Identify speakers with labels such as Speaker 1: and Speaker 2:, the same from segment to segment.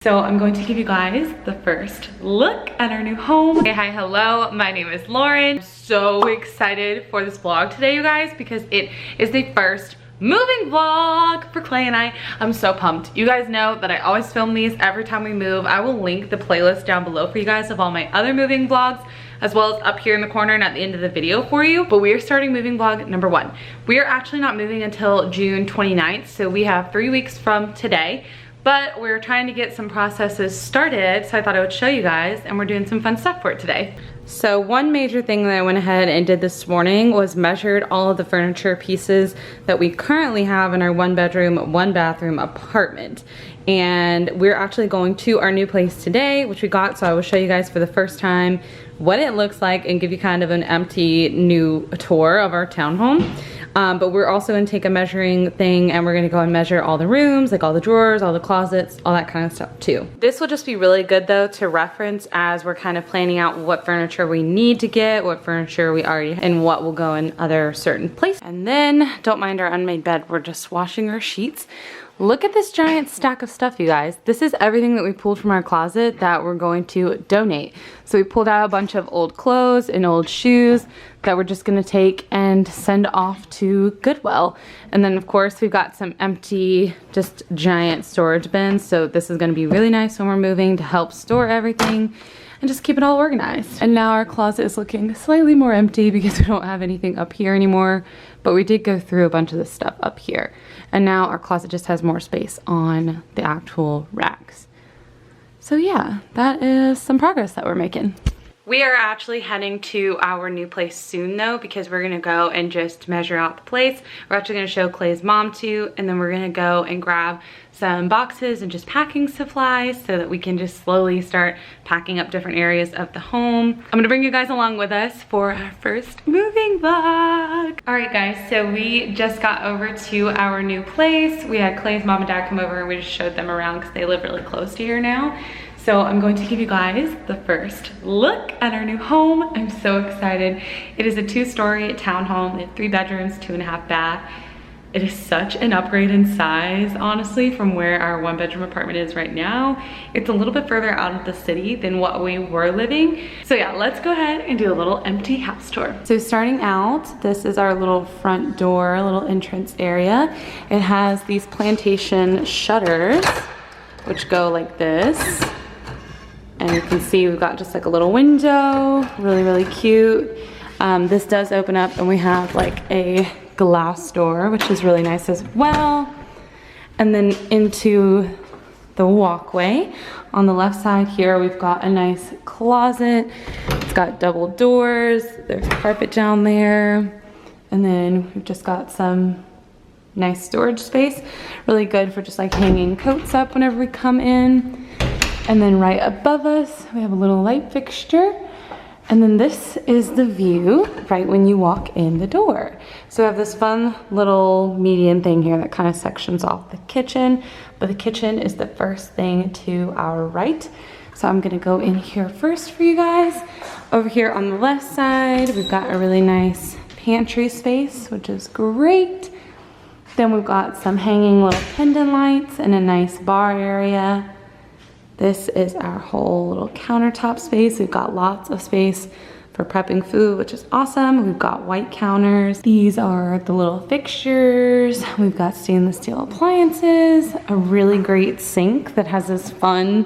Speaker 1: So I'm going to give you guys the first look at our new home. Hey, hi, hello, my name is Lauren. I'm so excited for this vlog today, you guys, because it is the first moving vlog for Clay and I. I'm so pumped. You guys know that I always film these every time we move. I will link the playlist down below for you guys of all my other moving vlogs, as well as up here in the corner and at the end of the video for you. But we are starting moving vlog number 1. We are actually not moving until June 29th, so we have 3 weeks from today. But we're trying to get some processes started, so I thought I would show you guys, and we're doing some fun stuff for it today. So one major thing that I went ahead and did this morning was measured all of the furniture pieces that we currently have in our 1-bedroom, 1-bathroom apartment. And we're actually going to our new place today, which we got, so I will show you guys for the first time what it looks like and give you kind of an empty new tour of our townhome. But we're also gonna take a measuring thing and we're gonna go and measure all the rooms, like all the drawers, all the closets, all that kind of stuff too. This will just be really good though to reference as we're kind of planning out what furniture we need to get, what furniture we already, and what will go in other certain places. And then, don't mind our unmade bed, we're just washing our sheets. Look at this giant stack of stuff, you guys. This is everything that we pulled from our closet that we're going to donate. So we pulled out a bunch of old clothes and old shoes that we're just gonna take and send off to Goodwill. And then of course we've got some empty, just giant storage bins. So this is gonna be really nice when we're moving to help store everything and just keep it all organized. And now our closet is looking slightly more empty because we don't have anything up here anymore, but we did go through a bunch of this stuff up here. And now our closet just has more space on the actual racks. So yeah, that is some progress that we're making. We are actually heading to our new place soon though, because we're gonna go and just measure out the place. We're actually gonna show Clay's mom too, and then we're gonna go and grab some boxes and just packing supplies so that we can just slowly start packing up different areas of the home. I'm gonna bring you guys along with us for our first moving vlog. All right guys, so we just got over to our new place. We had Clay's mom and dad come over and we just showed them around because they live really close to here now. So I'm going to give you guys the first look at our new home. I'm so excited. It is a 2-story townhome. We have 3 bedrooms, 2.5 bath. It is such an upgrade in size, honestly, from where our 1-bedroom apartment is right now. It's a little bit further out of the city than what we were living. So yeah, let's go ahead and do a little empty house tour. So starting out, this is our little front door, little entrance area. It has these plantation shutters, which go like this. And you can see we've got just like a little window, really, really cute. This does open up and we have like a glass door, which is really nice as well. And then into the walkway. On the left side here, we've got a nice closet. It's got double doors. There's carpet down there. And then we've just got some nice storage space. Really good for just like hanging coats up whenever we come in. And then right above us, we have a little light fixture. And then this is the view right when you walk in the door. So we have this fun little median thing here that kind of sections off the kitchen, but the kitchen is the first thing to our right. So I'm gonna go in here first for you guys. Over here on the left side, we've got a really nice pantry space, which is great. Then we've got some hanging little pendant lights and a nice bar area. This is our whole little countertop space. We've got lots of space for prepping food, which is awesome. We've got white counters. These are the little fixtures. We've got stainless steel appliances, a really great sink that has this fun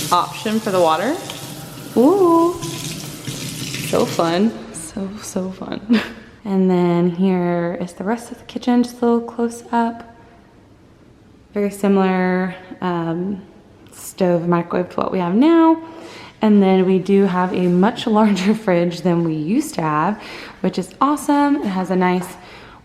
Speaker 1: option for the water. Ooh, so fun, so fun. And then here is the rest of the kitchen, just a little close up. Very similar, stove microwave to what we have now. And then we do have a much larger fridge than we used to have, which is awesome. It has a nice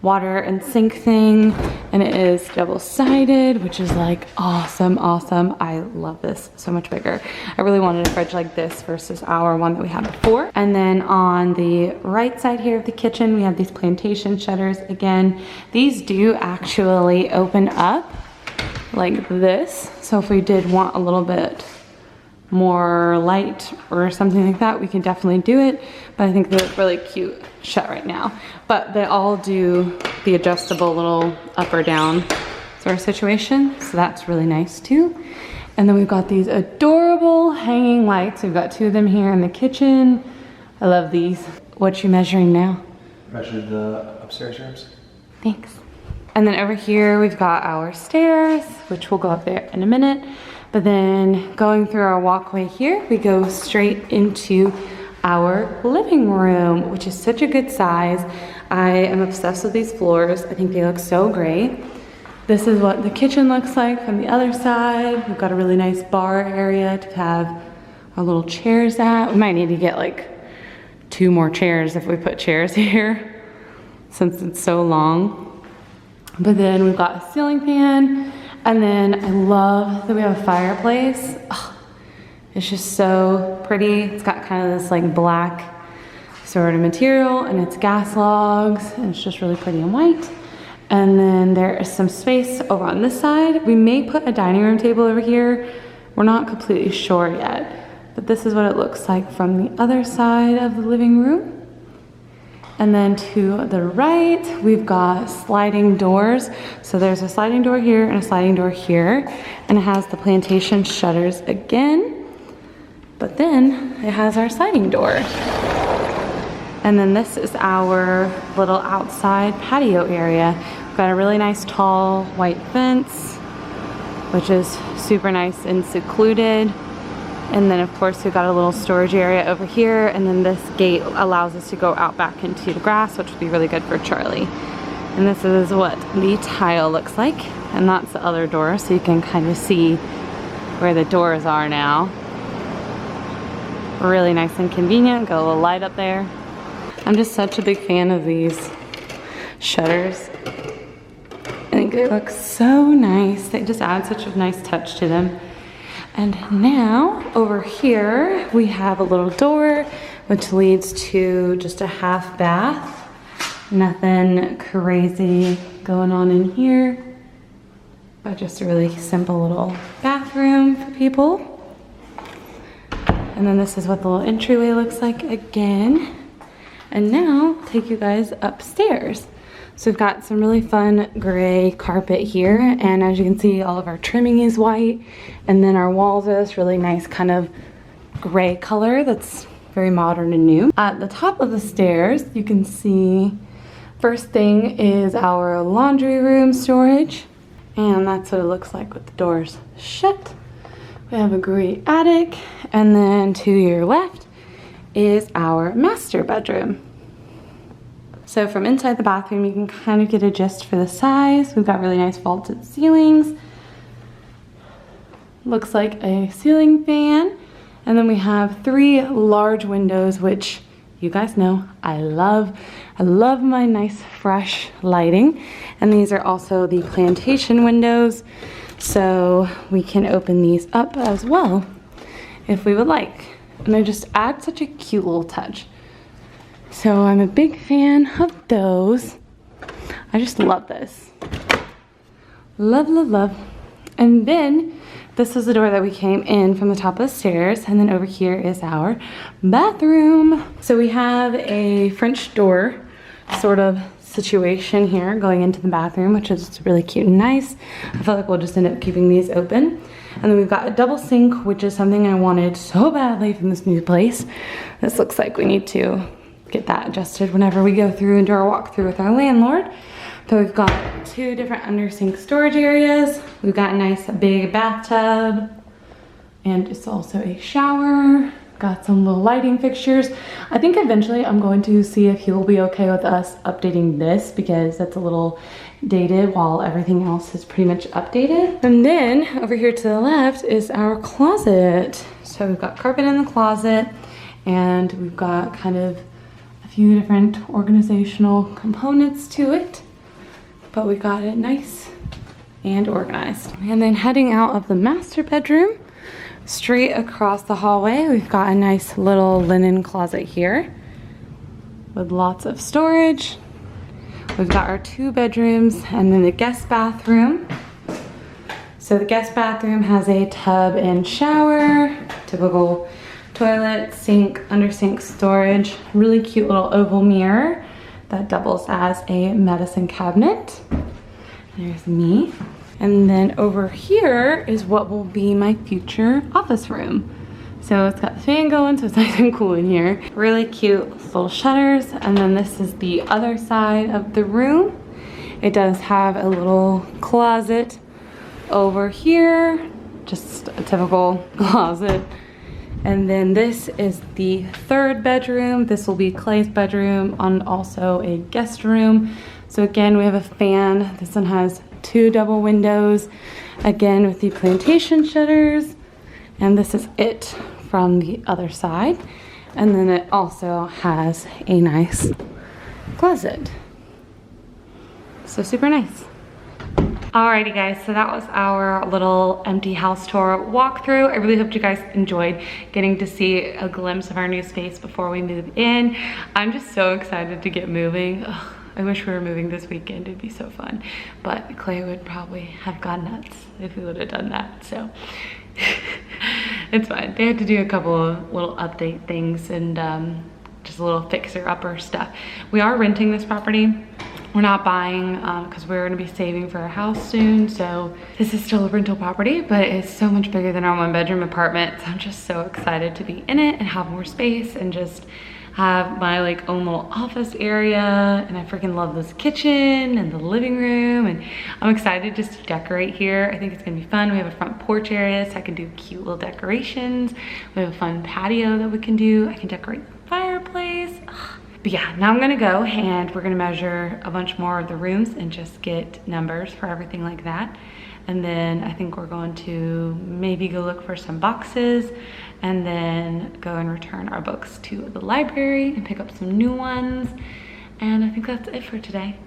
Speaker 1: water and sink thing, and it is double-sided, which is like awesome. I love this, so much bigger. I really wanted a fridge like this versus our one that we had before. And then on the right side here of the kitchen, we have these plantation shutters. Again, these do actually open up like this. So if we did want a little bit more light or something like that, we can definitely do it. But I think they're really cute shut right now. But they all do the adjustable little up or down sort of situation. So that's really nice too. And then we've got these adorable hanging lights. We've got 2 of them here in the kitchen. I love these. What you measuring now?
Speaker 2: Measured the upstairs rooms.
Speaker 1: Thanks. And then over here we've got our stairs, which we'll go up there in a minute. But then going through our walkway here, we go straight into our living room, which is such a good size. I am obsessed with these floors. I think they look so great. This is what the kitchen looks like from the other side. We've got a really nice bar area to have our little chairs at. We might need to get like 2 more chairs if we put chairs here since it's so long. But then we've got a ceiling fan, and then I love that we have a fireplace. Oh, it's just so pretty. It's got kind of this like black sort of material, and it's gas logs, and it's just really pretty and white. And then there is some space over on this side. We may put a dining room table over here. We're not completely sure yet, but this is what it looks like from the other side of the living room. And then to the right, we've got sliding doors. So there's a sliding door here and a sliding door here, and it has the plantation shutters again, but then it has our sliding door. And then this is our little outside patio area. We've got a really nice tall white fence, which is super nice and secluded. And then of course we've got a little storage area over here, and then this gate allows us to go out back into the grass, which would be really good for Charlie. And this is what the tile looks like, and that's the other door, so you can kind of see where the doors are now. Really nice and convenient. Got a little light up there. I'm just such a big fan of these shutters. I think they look so nice. They just add such a nice touch to them. And now over here we have a little door which leads to just a half bath. Nothing crazy going on in here, but just a really simple little bathroom for people. And then this is what the little entryway looks like again. And now I'll take you guys upstairs. So we've got some really fun gray carpet here, and as you can see, all of our trimming is white, and then our walls are this really nice kind of gray color that's very modern and new. At the top of the stairs, you can see first thing is our laundry room storage, and that's what it looks like with the doors shut. We have a great attic, and then to your left is our master bedroom. So from inside the bathroom, you can kind of get a gist for the size. We've got really nice vaulted ceilings. Looks like a ceiling fan. And then we have 3 large windows, which you guys know I love. I love my nice fresh lighting. And these are also the plantation windows, so we can open these up as well if we would like. And they just add such a cute little touch. So I'm a big fan of those. I just love this. Love, love, love. And then this is the door that we came in from the top of the stairs, and then over here is our bathroom. So we have a French door sort of situation here going into the bathroom, which is really cute and nice. I feel like we'll just end up keeping these open. And then we've got a double sink, which is something I wanted so badly from this new place. This looks like we need to get that adjusted whenever we go through and do our walkthrough with our landlord. So we've got 2 different under sink storage areas. We've got a nice big bathtub, and it's also a shower. Got some little lighting fixtures. I think eventually I'm going to see if he will be okay with us updating this, because that's a little dated while everything else is pretty much updated. And then over here to the left is our closet. So we've got carpet in the closet, and we've got kind of a few different organizational components to it, but we got it nice and organized. And then heading out of the master bedroom, straight across the hallway, we've got a nice little linen closet here with lots of storage. We've got our 2 bedrooms and then the guest bathroom. So the guest bathroom has a tub and shower, typical toilet, sink, under sink storage, really cute little oval mirror that doubles as a medicine cabinet. There's me. And then over here is what will be my future office room. So it's got the fan going, so it's nice and cool in here. Really cute little shutters. And then this is the other side of the room. It does have a little closet over here, just a typical closet. And then this is the third bedroom. This will be Clay's bedroom and also a guest room. So again, we have a fan. This one has 2 double windows, again with the plantation shutters. And this is it from the other side. And then it also has a nice closet. So super nice. Alrighty guys, so that was our little empty house tour walkthrough. I really hope you guys enjoyed getting to see a glimpse of our new space before we move in. I'm just so excited to get moving. Ugh, I wish we were moving this weekend, it'd be so fun. But Clay would probably have gone nuts if we would have done that, so. It's fine. They had to do a couple of little update things and just a little fixer-upper stuff. We are renting this property. We're not buying because we're gonna be saving for a house soon. So this is still a rental property, but it's so much bigger than our 1-bedroom apartment. So I'm just so excited to be in it and have more space and just have my like own little office area. And I freaking love this kitchen and the living room. And I'm excited just to decorate here. I think it's gonna be fun. We have a front porch area so I can do cute little decorations. We have a fun patio that we can do. I can decorate the fireplace. Ugh. But yeah, now I'm gonna go and we're gonna measure a bunch more of the rooms and just get numbers for everything like that. And then I think we're going to maybe go look for some boxes and then go and return our books to the library and pick up some new ones. And I think that's it for today.